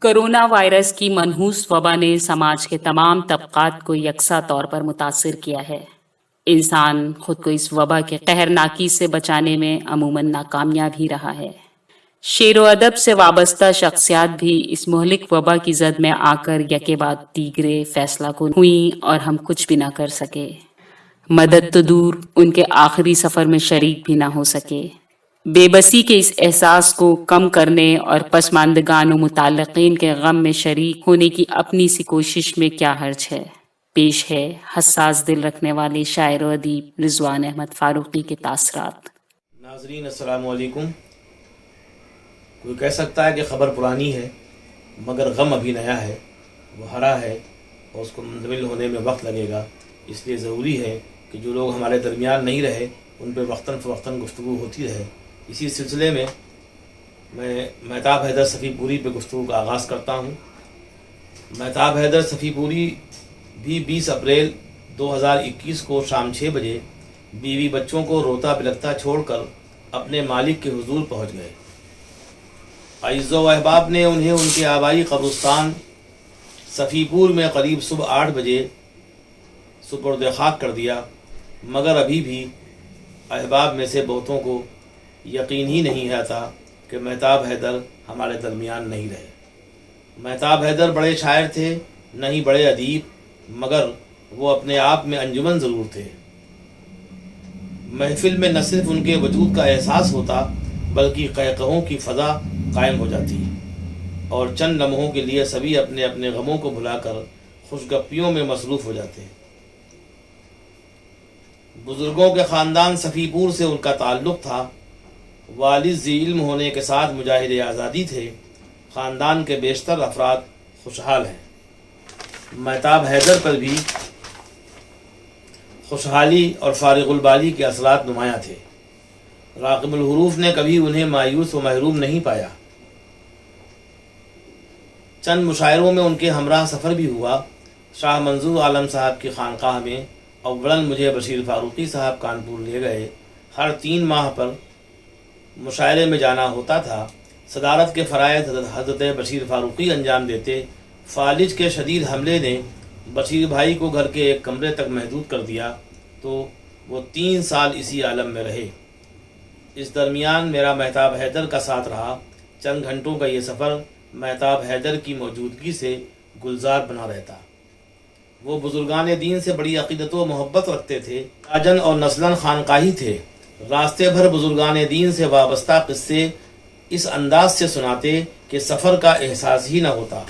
Corona virus کی منحوس وبا نے سماج کے تمام طبقات کو یکساں طور پر متاثر کیا ہے۔ انسان خود کو اس وبا کے قہرناکی سے بچانے میں عموماً ناکامیاب ہی رہا ہے۔ شعر و ادب سے وابستہ شخصیات بھی اس مہلک وبا کی زد میں آ کر یکے بعد دیگرے فیصلہ کن ہوئیں اور ہم کچھ بھی نہ کر سکے۔ مدد تو دور، ان کے آخری سفر میں شریک بھی نہ ہو سکے۔ بے بسی کے اس احساس کو کم کرنے اور پسماندگان و متعلقین کے غم میں شریک ہونے کی اپنی سی کوشش میں کیا حرج ہے۔ پیش ہے حساس دل رکھنے والے شاعر و ادیب رضوان احمد فاروقی کے تاثرات۔ ناظرین السلام علیکم۔ کوئی کہہ سکتا ہے کہ خبر پرانی ہے مگر غم ابھی نیا ہے، وہ ہرا ہے اور اس کو منتقل ہونے میں وقت لگے گا، اس لیے ضروری ہے کہ جو لوگ ہمارے درمیان نہیں رہے ان پہ وقتاً فوقتاً گفتگو ہوتی رہے۔ اسی سلسلے میں مہتاب حیدر صفی پوری پہ گفتگو کا آغاز کرتا ہوں۔ مہتاب حیدر صفی پوری بھی 20 اپریل 2021 کو شام 6 بجے بیوی بچوں کو روتا بلکتا چھوڑ کر اپنے مالک کے حضور پہنچ گئے۔ اعزاء و احباب نے انہیں ان کے آبائی قبرستان صفی پور میں قریب صبح 8 بجے سپرد خاک کر دیا، مگر ابھی بھی احباب میں سے بہتوں کو یقین ہی نہیں آتا کہ مہتاب حیدر ہمارے درمیان نہیں رہے۔ مہتاب حیدر بڑے شاعر تھے، نہ ہی بڑے ادیب، مگر وہ اپنے آپ میں انجمن ضرور تھے۔ محفل میں نہ صرف ان کے وجود کا احساس ہوتا بلکہ قہقہوں کی فضا قائم ہو جاتی اور چند لمحوں کے لیے سبھی اپنے اپنے غموں کو بھلا کر خوشگپیوں میں مصروف ہو جاتے ہیں۔ بزرگوں کے خاندان صفی پور سے ان کا تعلق تھا۔ والد ذی علم ہونے کے ساتھ مجاہد آزادی تھے۔ خاندان کے بیشتر افراد خوشحال ہیں۔ مہتاب حیدر پر بھی خوشحالی اور فارغ البالی کے اثرات نمایاں تھے۔ راغب الحروف نے کبھی انہیں مایوس و محروم نہیں پایا۔ چند مشاعروں میں ان کے ہمراہ سفر بھی ہوا۔ شاہ منظور عالم صاحب کی خانقاہ میں اولاً مجھے بشیر فاروقی صاحب کانپور لے گئے۔ ہر 3 ماہ پر مشاعرے میں جانا ہوتا تھا۔ صدارت کے فرائض حضرت بشیر فاروقی انجام دیتے۔ فالج کے شدید حملے نے بشیر بھائی کو گھر کے ایک کمرے تک محدود کر دیا تو وہ 3 سال اسی عالم میں رہے۔ اس درمیان میرا مہتاب حیدر کا ساتھ رہا۔ چند گھنٹوں کا یہ سفر مہتاب حیدر کی موجودگی سے گلزار بنا رہتا۔ وہ بزرگان دین سے بڑی عقیدت و محبت رکھتے تھے۔ راجن اور نسلن خانقاہی تھے۔ راستے بھر بزرگان دین سے وابستہ قصے اس انداز سے سناتے کہ سفر کا احساس ہی نہ ہوتا،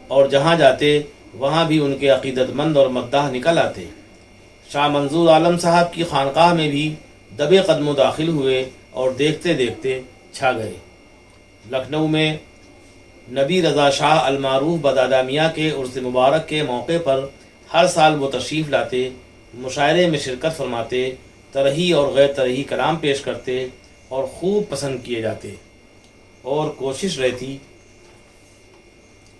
اور جہاں جاتے وہاں بھی ان کے عقیدت مند اور مداح نکل آتے۔ شاہ منظور عالم صاحب کی خانقاہ میں بھی دبے قدم داخل ہوئے اور دیکھتے دیکھتے چھا گئے۔ لکھنؤ میں نبی رضا شاہ المعروف بدادہ میاں کے عرس مبارک کے موقع پر ہر سال وہ تشریف لاتے، مشاعرے میں شرکت فرماتے، طرحی اور غیر طرحی کلام پیش کرتے اور خوب پسند کیے جاتے، اور کوشش رہتی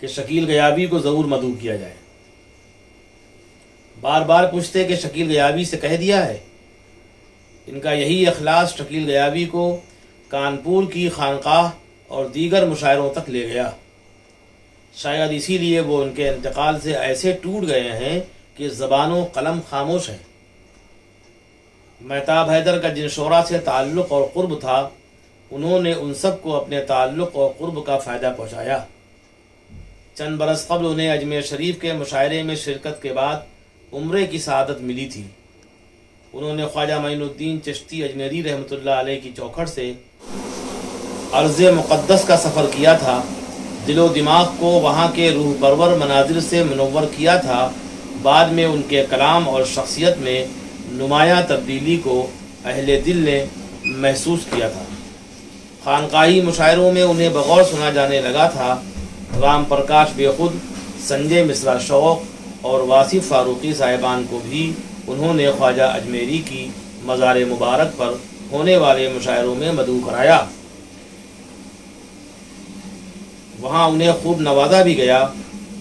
کہ شکیل غیابی کو ضرور مدعو کیا جائے۔ بار بار پوچھتے کہ شکیل غیابی سے کہہ دیا ہے۔ ان کا یہی اخلاص شکیل غیابی کو کانپور کی خانقاہ اور دیگر مشاعروں تک لے گیا۔ شاید اسی لیے وہ ان کے انتقال سے ایسے ٹوٹ گئے ہیں کہ زبان و قلم خاموش ہیں۔ مہتاب حیدر کا جن شعراء سے تعلق اور قرب تھا، انہوں نے ان سب کو اپنے تعلق اور قرب کا فائدہ پہنچایا۔ چند برس قبل انہیں اجمیر شریف کے مشاعرے میں شرکت کے بعد عمرے کی سعادت ملی تھی۔ انہوں نے خواجہ معین الدین چشتی اجمیری رحمۃ اللہ علیہ کی چوکھٹ سے ارض مقدس کا سفر کیا تھا۔ دل و دماغ کو وہاں کے روح پرور مناظر سے منور کیا تھا۔ بعد میں ان کے کلام اور شخصیت میں نمایاں تبدیلی کو اہل دل نے محسوس کیا تھا۔ خانقاہی مشاعروں میں انہیں بغور سنا جانے لگا تھا۔ رام پرکاش بے خود، سنجے مصرا شوق اور واصف فاروقی صاحبان کو بھی انہوں نے خواجہ اجمیری کی مزار مبارک پر ہونے والے مشاعروں میں مدعو کرایا۔ وہاں انہیں خوب نوازا بھی گیا۔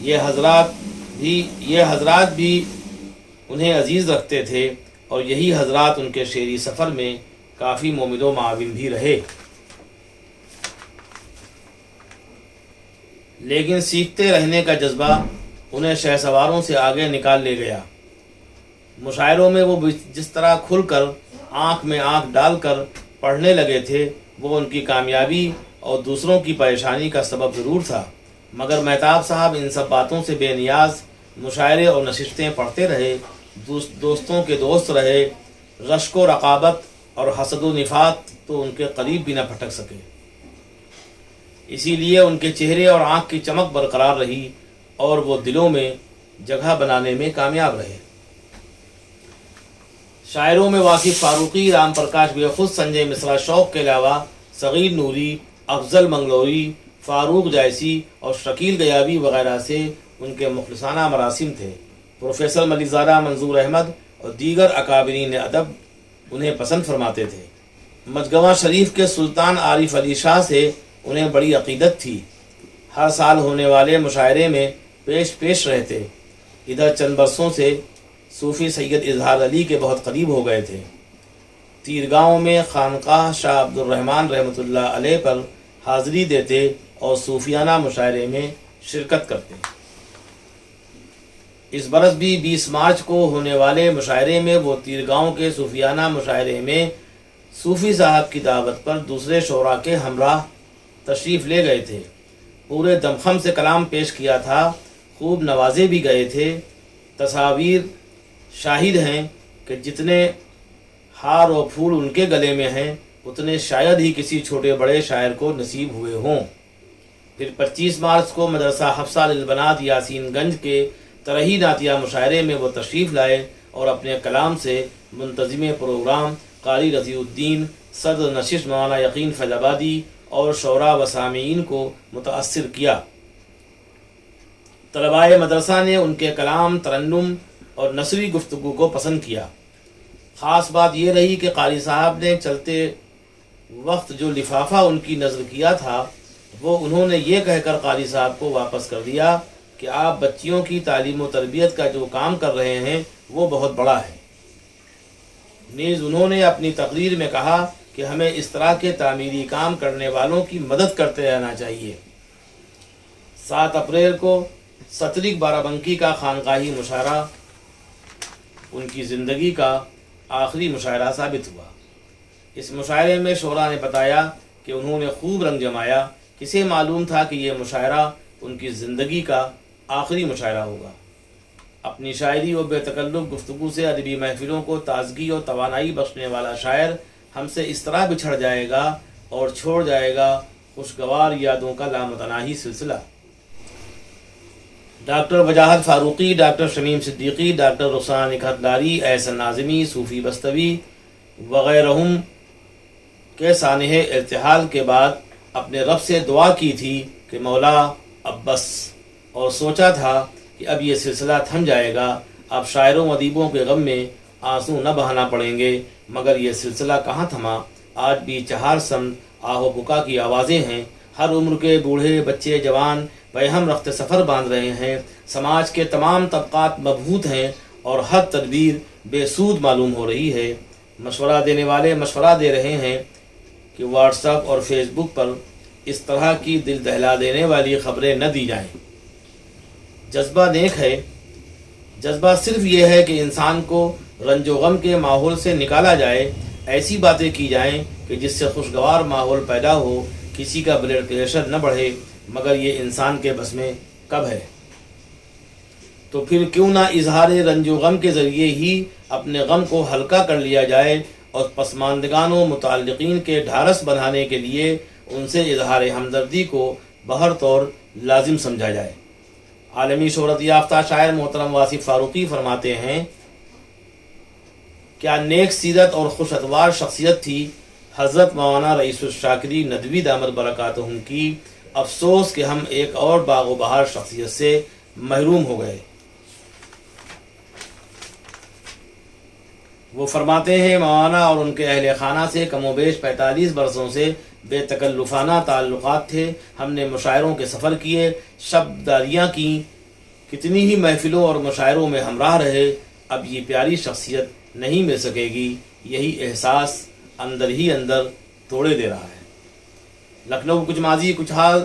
یہ حضرات بھی انہیں عزیز رکھتے تھے اور یہی حضرات ان کے شعری سفر میں کافی مومد و معاون بھی رہے۔ لیکن سیکھتے رہنے کا جذبہ انہیں شہسواروں سے آگے نکال لے گیا۔ مشاعروں میں وہ جس طرح کھل کر آنکھ میں آنکھ ڈال کر پڑھنے لگے تھے، وہ ان کی کامیابی اور دوسروں کی پریشانی کا سبب ضرور تھا، مگر مہتاب صاحب ان سب باتوں سے بے نیاز مشاعرے اور نشستیں پڑھتے رہے، دوستوں کے دوست رہے۔ رشک و رقابت اور حسد و نفاق تو ان کے قریب بھی نہ پھٹک سکے، اسی لیے ان کے چہرے اور آنکھ کی چمک برقرار رہی اور وہ دلوں میں جگہ بنانے میں کامیاب رہے۔ شاعروں میں واقف فاروقی، رام پرکاش بیخود، سنجے مصرا شوق کے علاوہ صغیر نوری، افضل منگلوری، فاروق جائسی اور شکیل غیابی وغیرہ سے ان کے مخلصانہ مراسم تھے۔ پروفیسر ملک زادہ، منظور احمد اور دیگر اکابرین ادب انہیں پسند فرماتے تھے۔ مجگواں شریف کے سلطان عارف علی شاہ سے انہیں بڑی عقیدت تھی، ہر سال ہونے والے مشاعرے میں پیش رہتے۔ ادھر چند برسوں سے صوفی سید اظہار علی کے بہت قریب ہو گئے تھے۔ تیرگاؤں میں خانقاہ شاہ عبد الرحمن رحمۃ اللہ علیہ پر حاضری دیتے اور صوفیانہ مشاعرے میں شرکت کرتے۔ اس برس بھی 20 مارچ کو ہونے والے مشاعرے میں وہ تیرگاؤں کے صوفیانہ مشاعرے میں صوفی صاحب کی دعوت پر دوسرے شعراء کے ہمراہ تشریف لے گئے تھے۔ پورے دمخم سے کلام پیش کیا تھا، خوب نوازے بھی گئے تھے۔ تصاویر شاہد ہیں کہ جتنے ہار و پھول ان کے گلے میں ہیں، اتنے شاید ہی کسی چھوٹے بڑے شاعر کو نصیب ہوئے ہوں۔ پھر 25 مارچ کو مدرسہ حفصہ للبنات یاسین گنج کے ترہی نعتیہ مشاعرے میں وہ تشریف لائے اور اپنے کلام سے منتظم پروگرام قاری رضی الدین، صدر نشست مولانا یقین فیض آبادی اور شعراء و سامعین کو متاثر کیا۔ طلباء مدرسہ نے ان کے کلام، ترنم اور نثری گفتگو کو پسند کیا۔ خاص بات یہ رہی کہ قاری صاحب نے چلتے وقت جو لفافہ ان کی نظر کیا تھا، وہ انہوں نے یہ کہہ کر قاری صاحب کو واپس کر دیا کہ آپ بچیوں کی تعلیم و تربیت کا جو کام کر رہے ہیں وہ بہت بڑا ہے۔ نیز انہوں نے اپنی تقریر میں کہا کہ ہمیں اس طرح کے تعمیری کام کرنے والوں کی مدد کرتے رہنا چاہیے۔ 7 اپریل کو سترک بارہ بنکی کا خانقاہی مشاعرہ ان کی زندگی کا آخری مشاعرہ ثابت ہوا۔ اس مشاعرے میں شعراء نے بتایا کہ انہوں نے خوب رنگ جمایا۔ کسے معلوم تھا کہ یہ مشاعرہ ان کی زندگی کا آخری مشاعرہ ہوگا۔ اپنی شاعری و بے تکلف گفتگو سے ادبی محفلوں کو تازگی اور توانائی بخشنے والا شاعر ہم سے اس طرح بچھڑ جائے گا اور چھوڑ جائے گا خوشگوار یادوں کا لامتناہی سلسلہ۔ Doctor Wajahat Farooqui, doctor Shamim Siddiqui, doctor Rukhsana Nikhat Lari, Ahsan Nazmi, Sufi Bastavi وغیرہم کے سانحہ ارتحال کے بعد اپنے رب سے دعا کی تھی کہ مولا اب بس، اور سوچا تھا کہ اب یہ سلسلہ تھم جائے گا، اب شاعروں و ادیبوں کے غم میں آنسو نہ بہانا پڑیں گے، مگر یہ سلسلہ کہاں تھما۔ آج بھی چہار سمت آہ و بکا کی آوازیں ہیں، ہر عمر کے بوڑھے بچے جوان پیہم رخت سفر باندھ رہے ہیں، سماج کے تمام طبقات مبہوت ہیں اور ہر تدبیر بے سود معلوم ہو رہی ہے۔ مشورہ دینے والے مشورہ دے رہے ہیں کہ واٹس ایپ اور فیس بک پر اس طرح کی دل دہلا دینے والی خبریں نہ دی جائیں۔ جذبہ نیک ہے، جذبہ صرف یہ ہے کہ انسان کو رنج و غم کے ماحول سے نکالا جائے، ایسی باتیں کی جائیں کہ جس سے خوشگوار ماحول پیدا ہو، کسی کا بلڈ پریشر نہ بڑھے، مگر یہ انسان کے بس میں کب ہے؟ تو پھر کیوں نہ اظہار رنج و غم کے ذریعے ہی اپنے غم کو ہلکا کر لیا جائے اور پسماندگان و متعلقین کے ڈھارس بنانے کے لیے ان سے اظہار ہمدردی کو بہر طور لازم سمجھا جائے۔ عالمی شہرت یافتہ شاعر محترم واصف فاروقی فرماتے ہیں، کیا نیک سیرت اور خوش اتوار شخصیت تھی حضرت مولانا رئیس الشاکری ندوی دامت برکاتہم کی، افسوس کہ ہم ایک اور باغ و بہار شخصیت سے محروم ہو گئے۔ وہ فرماتے ہیں، مولانا اور ان کے اہل خانہ سے کم و بیش 45 برسوں سے بے تکلفانہ تعلقات تھے۔ ہم نے مشاعروں کے سفر کیے، شب داریاں کی، کتنی ہی محفلوں اور مشاعروں میں ہمراہ رہے۔ اب یہ پیاری شخصیت نہیں مل سکے گی، یہی احساس اندر ہی اندر توڑے دے رہا ہے۔ لکھنؤ کچھ ماضی کچھ حال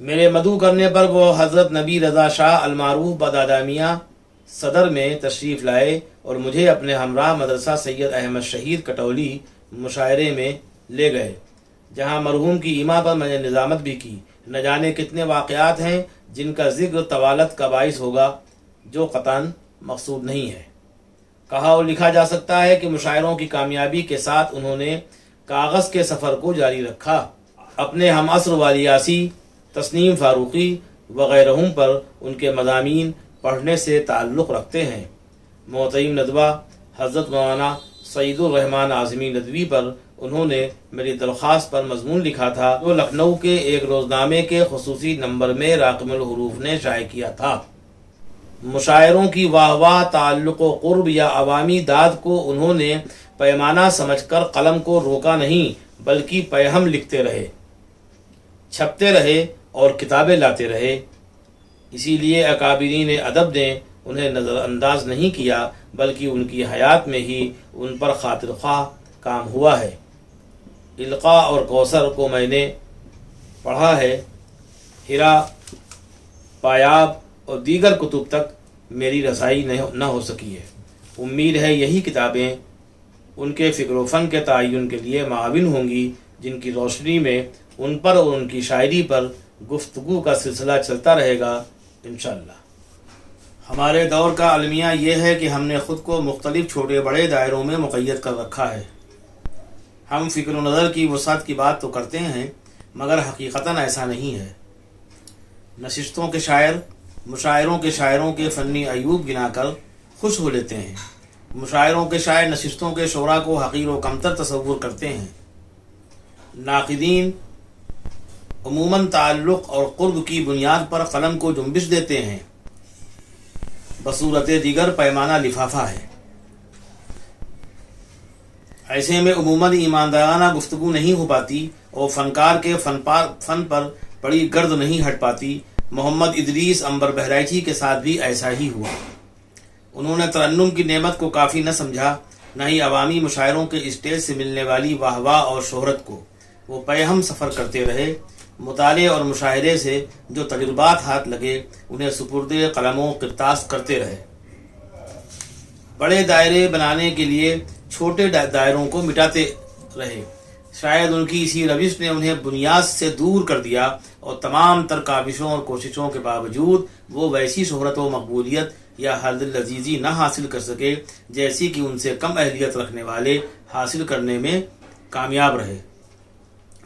میرے مدعو کرنے پر وہ حضرت نبی رضا شاہ المعروف بدادامیہ صدر میں تشریف لائے اور مجھے اپنے ہمراہ مدرسہ سید احمد شہید کٹولی مشاعرے میں لے گئے، جہاں مرحوم کی ایما پر میں نے نظامت بھی کی۔ نہ جانے کتنے واقعات ہیں جن کا ذکر طوالت کا باعث ہوگا، جو قطعاً مقصود نہیں ہے۔ کہا اور لکھا جا سکتا ہے کہ مشاعروں کی کامیابی کے ساتھ انہوں نے کاغذ کے سفر کو جاری رکھا۔ اپنے ہم عصر والیاسی تسنیم فاروقی وغیرہم پر ان کے مضامین پڑھنے سے تعلق رکھتے ہیں۔ معتیم ندوہ حضرت مولانا سعید الرحمن اعظمی ندوی پر انہوں نے میری درخواست پر مضمون لکھا تھا، جو لکھنؤ کے ایک روزنامے کے خصوصی نمبر میں راقم الحروف نے شائع کیا تھا۔ مشاعروں کی واہ واہ، تعلق و قرب یا عوامی داد کو انہوں نے پیمانہ سمجھ کر قلم کو روکا نہیں، بلکہ پیہم لکھتے رہے، چھپتے رہے اور کتابیں لاتے رہے۔ اسی لیے اکابرین ادب نے انہیں نظر انداز نہیں کیا، بلکہ ان کی حیات میں ہی ان پر خاطر خواہ کام ہوا ہے۔ القاء اور کوثر کو میں نے پڑھا ہے، ہرا، پایاب اور دیگر کتب تک میری رسائی نہ ہو سکی ہے۔ امید ہے یہی کتابیں ان کے فکر و فن کے تعین کے لیے معاون ہوں گی، جن کی روشنی میں ان پر اور ان کی شاعری پر گفتگو کا سلسلہ چلتا رہے گا انشاءاللہ۔ ہمارے دور کا المیہ یہ ہے کہ ہم نے خود کو مختلف چھوٹے بڑے دائروں میں مقید کر رکھا ہے۔ ہم فکر و نظر کی وسعت کی بات تو کرتے ہیں، مگر حقیقتاً ایسا نہیں ہے۔ نشستوں کے شاعر مشاعروں کے شاعروں کے فنی عیوب گنا کر خوش ہو لیتے ہیں، مشاعروں کے شاعر نشستوں کے شعراء کو حقیر و کمتر تصور کرتے ہیں۔ ناقدین عموماً تعلق اور قرب کی بنیاد پر قلم کو جنبش دیتے ہیں، بصورت دیگر پیمانہ لفافہ ہے۔ ایسے میں عموماً ایماندارانہ گفتگو نہیں ہو پاتی اور فنکار کے فن پر بڑی گرد نہیں ہٹ پاتی۔ محمد ادریس عنبر بہرائچی کے ساتھ بھی ایسا ہی ہوا۔ انہوں نے ترنم کی نعمت کو کافی نہ سمجھا، نہ ہی عوامی مشاعروں کے اسٹیج سے ملنے والی واہ واہ اور شہرت کو۔ وہ پیہم سفر کرتے رہے، مطالعے اور مشاہدے سے جو تجربات ہاتھ لگے انہیں سپرد قلم و قرطاس کرتے رہے۔ بڑے دائرے بنانے کے لیے چھوٹے دائروں کو مٹاتے رہے۔ شاید ان کی اسی روش نے انہیں بنیاد سے دور کر دیا، اور تمام تر کاوشوں اور کوششوں کے باوجود وہ ویسی شہرت و مقبولیت یا حد لذیذی نہ حاصل کر سکے جیسی کہ ان سے کم اہلیت رکھنے والے حاصل کرنے میں کامیاب رہے۔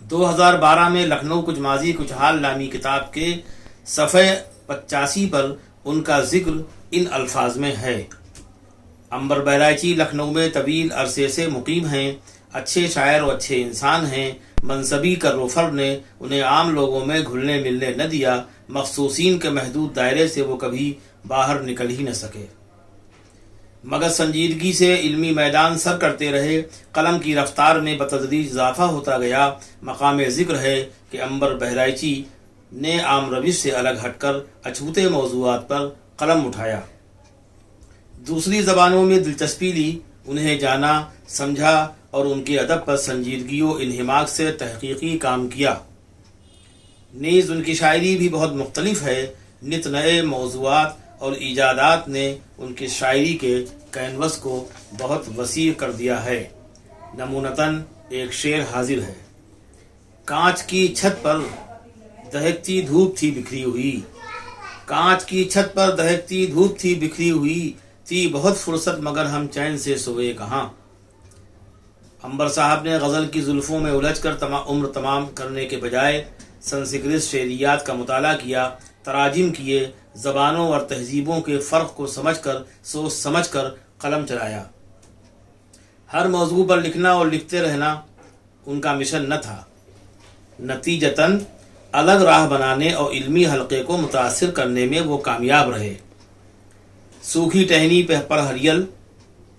2012 میں لکھنؤ کچھ ماضی کچھ حال نامی کتاب کے صفحے 85 پر ان کا ذکر ان الفاظ میں ہے: عنبر بہرائچی لکھنؤ میں طویل عرصے سے مقیم ہیں، اچھے شاعر و اچھے انسان ہیں۔ منصبی کر و فر نے انہیں عام لوگوں میں گھلنے ملنے نہ دیا، مخصوصین کے محدود دائرے سے وہ کبھی باہر نکل ہی نہ سکے، مگر سنجیدگی سے علمی میدان سر کرتے رہے۔ قلم کی رفتار میں بتدریج اضافہ ہوتا گیا۔ مقام ذکر ہے کہ عنبر بہرائچی نے عام روش سے الگ ہٹ کر اچھوتے موضوعات پر قلم اٹھایا، دوسری زبانوں میں دلچسپی لی، انہیں جانا سمجھا اور ان کے ادب پر سنجیدگی و انہماک سے تحقیقی کام کیا۔ نیز ان کی شاعری بھی بہت مختلف ہے۔ نت نئے موضوعات اور ایجادات نے ان کی شاعری کے کینوس کو بہت وسیع کر دیا ہے۔ نمونتاً ایک شعر حاضر ہے: کانچ کی چھت پر دہکتی دھوپ تھی بکھری ہوئی، کانچ کی چھت پر دہکتی دھوپ تھی بکھری ہوئی، تھی بہت فرصت مگر ہم چین سے سوئے کہاں۔ عنبر صاحب نے غزل کی زلفوں میں الجھ کر عمر تمام کرنے کے بجائے سنسکرت شعریات کا مطالعہ کیا، تراجم کیے، زبانوں اور تہذیبوں کے فرق کو سوچ سمجھ کر قلم چلایا۔ ہر موضوع پر لکھنا اور لکھتے رہنا ان کا مشن نہ تھا، نتیجتاً الگ راہ بنانے اور علمی حلقے کو متاثر کرنے میں وہ کامیاب رہے۔ سوکھی ٹہنی پر ہریل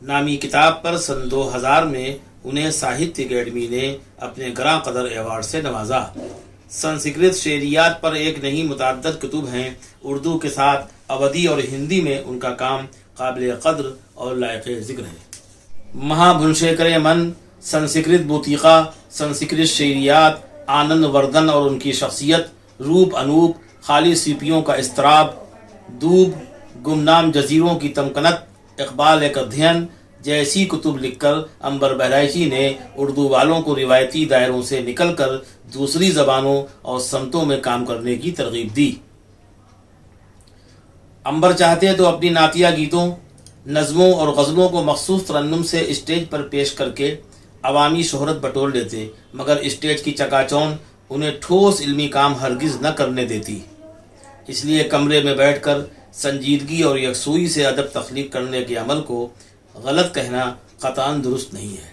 نامی کتاب پر سن 2000 میں انہیں ساہتیہ اکیڈمی نے اپنے گراں قدر ایوارڈ سے نوازا۔ سنسکرت شعریات پر ایک نہیں متعدد کتب ہیں۔ اردو کے ساتھ اودھی اور ہندی میں ان کا کام قابل قدر اور لائق ذکر ہے۔ مہا بھنشیکر من، سنسکرت بوتیقہ، سنسکرت شعریات، آنند وردھن اور ان کی شخصیت روپ انوپ، خالی سیپیوں کا اضطراب، دوب، گمنام جزیروں کی تمکنت، اقبال ایک ادھین جیسی کتب لکھ کر عنبر بہرائچی نے اردو والوں کو روایتی دائروں سے نکل کر دوسری زبانوں اور سمتوں میں کام کرنے کی ترغیب دی۔ عنبر چاہتے تو اپنی نعتیہ گیتوں، نظموں اور غزلوں کو مخصوص ترنم سے اسٹیج پر پیش کر کے عوامی شہرت بٹور لیتے، مگر اسٹیج کی چکا چون انہیں ٹھوس علمی کام ہرگز نہ کرنے دیتی۔ اس لیے کمرے میں بیٹھ کر سنجیدگی اور یکسوئی سے ادب تخلیق کرنے کے عمل کو غلط کہنا قطعاً درست نہیں ہے۔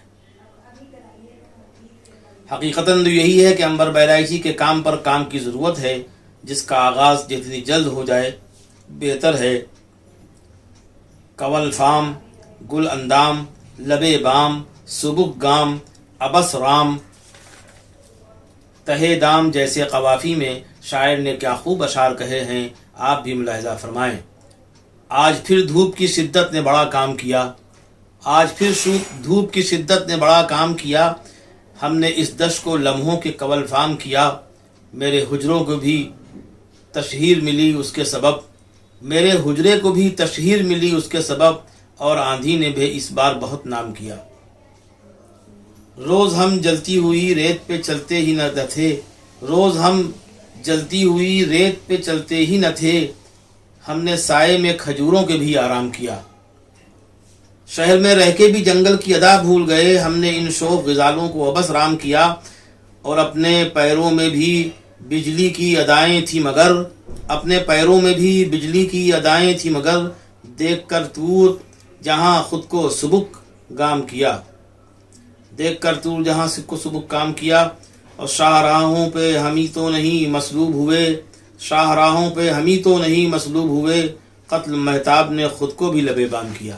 حقیقتاً تو یہی ہے کہ عنبر بہرائچی کے کام پر کام کی ضرورت ہے، جس کا آغاز جتنی جلد ہو جائے بہتر ہے۔ کول فام، گل اندام، لبے بام، سبک گام، ابس رام، تہے دام جیسے قوافی میں شاعر نے کیا خوب اشعار کہے ہیں، آپ بھی ملاحظہ فرمائیں۔ آج پھر دھوپ کی شدت نے بڑا کام کیا، آج پھر دھوپ کی شدت نے بڑا کام کیا، ہم نے اس دشت کو لمحوں کے کول فام کیا، میرے حجروں کو بھی تشہیر ملی اس کے سبب، میرے حجرے کو بھی تشہیر ملی اس کے سبب، اور آندھی نے بھی اس بار بہت نام کیا۔ روز ہم جلتی ہوئی ریت پہ چلتے ہی نہ تھے، روز ہم جلتی ہوئی ریت پہ چلتے ہی نہ تھے، ہم نے سائے میں کھجوروں کے بھی آرام کیا۔ شہر میں رہ کے بھی جنگل کی ادا بھول گئے، ہم نے ان شوخ غزالوں کو ابس رام کیا، اور اپنے پیروں میں بھی بجلی کی ادائیں تھی مگر، اپنے پیروں میں بھی بجلی کی ادائیں تھی مگر، دیکھ کر تور جہاں خود کو سبک گام کیا، دیکھ کر تور جہاں خود کو سبک کام کیا، اور شاہراہوں پہ ہم ہی تو نہیں مصلوب ہوئے، شاہراہوں پہ ہم ہی تو نہیں مصلوب ہوئے، قتل مہتاب نے خود کو بھی لبے بام کیا۔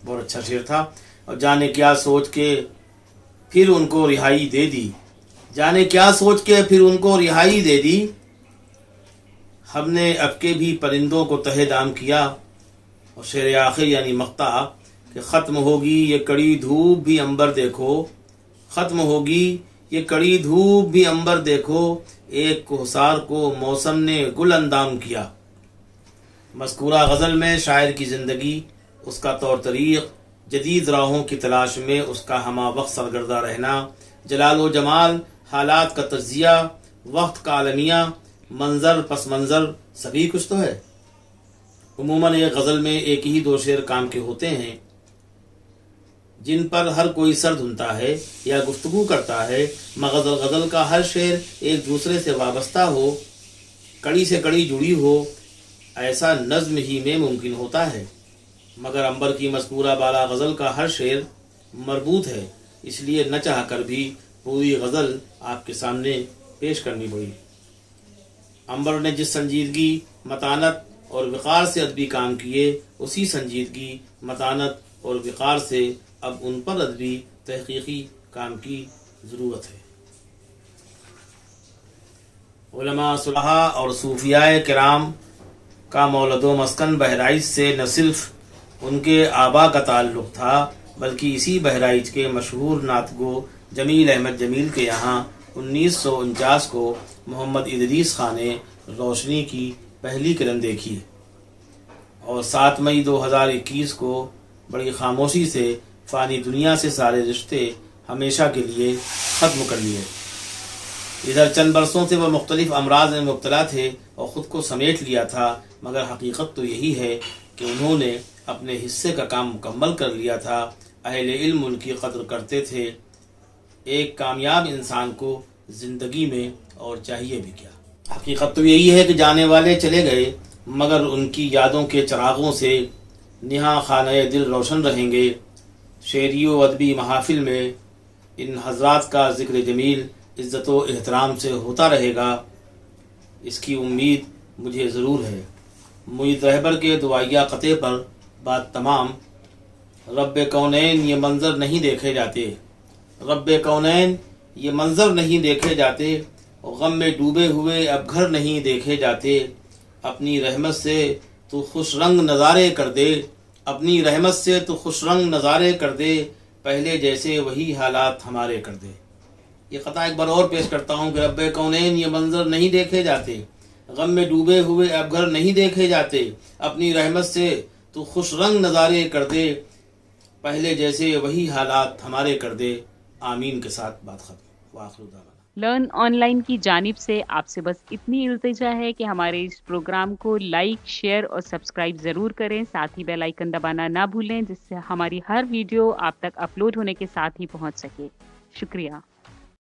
بہت اچھا شعر تھا، اور جانے کیا سوچ کے پھر ان کو رہائی دے دی، جانے کیا سوچ کے پھر ان کو رہائی دے دی، ہم نے اب کے بھی پرندوں کو تہے دام کیا۔ اور شعر آخر یعنی مقطع کہ ختم ہوگی یہ کڑی دھوپ بھی عنبر دیکھو، ختم ہوگی یہ کڑی دھوپ بھی عنبر دیکھو، ایک کوہسار کو موسم نے گل اندام کیا۔ مذکورہ غزل میں شاعر کی زندگی، اس کا طور طریق، جدید راہوں کی تلاش میں اس کا ہمہ وقت سرگردہ رہنا، جلال و جمال، حالات کا تجزیہ، وقت کا عالمیہ، منظر پس منظر، سبھی کچھ تو ہے۔ عموماً ایک غزل میں ایک ہی دو شعر کام کے ہوتے ہیں جن پر ہر کوئی سر دھنتا ہے یا گفتگو کرتا ہے، مگر غزل کا ہر شعر ایک دوسرے سے وابستہ ہو، کڑی سے کڑی جڑی ہو، ایسا نظم ہی میں ممکن ہوتا ہے۔ مگر عنبر کی مذکورہ بالا غزل کا ہر شعر مربوط ہے، اس لیے نہ چاہ کر بھی پوری غزل آپ کے سامنے پیش کرنی پڑی۔ عنبر نے جس سنجیدگی، متانت اور وقار سے ادبی کام کیے، اسی سنجیدگی، متانت اور وقار سے اب ان پر ادبی تحقیقی کام کی ضرورت ہے۔ علماء صلحاء اور صوفیاء کرام کا مولد و مسکن بہرائچ سے نہ صرف ان کے آبا کا تعلق تھا، بلکہ اسی بہرائچ کے مشہور نعت گو جمیل احمد جمیل کے یہاں 1949 کو محمد ادریس خان نے روشنی کی پہلی کرن دیکھی، اور 7 مئی 2021 کو بڑی خاموشی سے فانی دنیا سے سارے رشتے ہمیشہ کے لیے ختم کر لیے۔ ادھر چند برسوں سے وہ مختلف امراض میں مبتلا تھے اور خود کو سمیٹ لیا تھا، مگر حقیقت تو یہی ہے کہ انہوں نے اپنے حصے کا کام مکمل کر لیا تھا۔ اہل علم ان کی قدر کرتے تھے۔ ایک کامیاب انسان کو زندگی میں اور چاہیے بھی کیا؟ حقیقت تو یہی ہے کہ جانے والے چلے گئے، مگر ان کی یادوں کے چراغوں سے نہاں خانہ دل روشن رہیں گے۔ شعری و ادبی محافل میں ان حضرات کا ذکر جمیل عزت و احترام سے ہوتا رہے گا، اس کی امید مجھے ضرور ہے۔ معید رہبر کے دعائیہ قطعے پر بات تمام۔ رب کونین یہ منظر نہیں دیکھے جاتے، رب کونین یہ منظر نہیں دیکھے جاتے، غم میں ڈوبے ہوئے اب گھر نہیں دیکھے جاتے، اپنی رحمت سے تو خوش رنگ نظارے کر دے، اپنی رحمت سے تو خوش رنگ نظارے کر دے، پہلے جیسے وہی حالات ہمارے کر دے۔ یہ قطع ایک بار اور پیش کرتا ہوں کہ رب کونین یہ منظر نہیں دیکھے جاتے، غم میں ڈوبے ہوئے اب گھر نہیں دیکھے جاتے، اپنی رحمت سے تو خوش رنگ نظارے کر دے، پہلے جیسے وہی حالات ہمارے کر دے، آمین کے ساتھ بات ختم۔ وآخر دعوانا۔ لرن آن لائن کی جانب سے آپ سے بس اتنی التجا ہے کہ ہمارے اس پروگرام کو لائک، شیئر اور سبسکرائب ضرور کریں، ساتھ ہی بیل آئیکن دبانا نہ بھولیں جس سے ہماری ہر ویڈیو آپ تک اپلوڈ ہونے کے ساتھ ہی پہنچ سکے۔ شکریہ۔